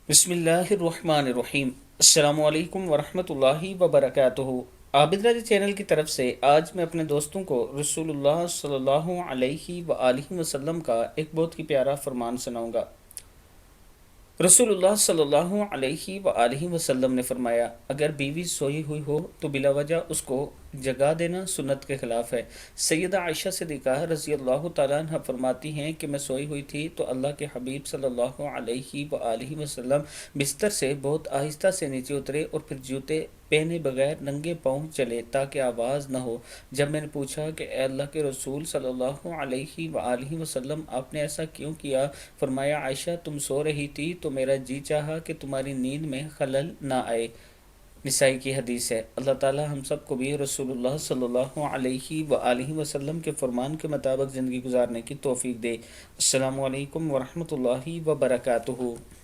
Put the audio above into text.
بسم اللہ الرحمن الرحیم۔ السلام علیکم ورحمۃ اللہ وبرکاتہ۔ عابد راجہ چینل کی طرف سے آج میں اپنے دوستوں کو رسول اللہ صلی اللہ علیہ وآلہ وسلم کا ایک بہت ہی پیارا فرمان سناؤں گا۔ رسول اللہ صلی اللہ علیہ وآلہ وسلم نے فرمایا، اگر بیوی سوئی ہوئی ہو تو بلا وجہ اس کو جگا دینا سنت کے خلاف ہے۔ سیدہ عائشہ صدیقہ رضی اللہ تعالیٰ عنہ فرماتی ہیں کہ میں سوئی ہوئی تھی تو اللہ کے حبیب صلی اللہ علیہ وآلہ وسلم بستر سے بہت آہستہ سے نیچے اترے اور پھر جوتے پہنے بغیر ننگے پاؤں چلے تاکہ آواز نہ ہو۔ جب میں نے پوچھا کہ اے اللہ کے رسول صلی اللہ علیہ وآلہ وسلم آپ نے ایسا کیوں کیا؟ فرمایا، عائشہ تم سو رہی تھی تو میرا جی چاہا کہ تمہاری نیند میں خلل نہ آئے۔ نسائی کی حدیث ہے۔ اللہ تعالی ہم سب کو بھی رسول اللہ صلی اللہ علیہ وآلہ وسلم کے فرمان کے مطابق زندگی گزارنے کی توفیق دے۔ السلام علیکم ورحمۃ اللہ وبرکاتہ۔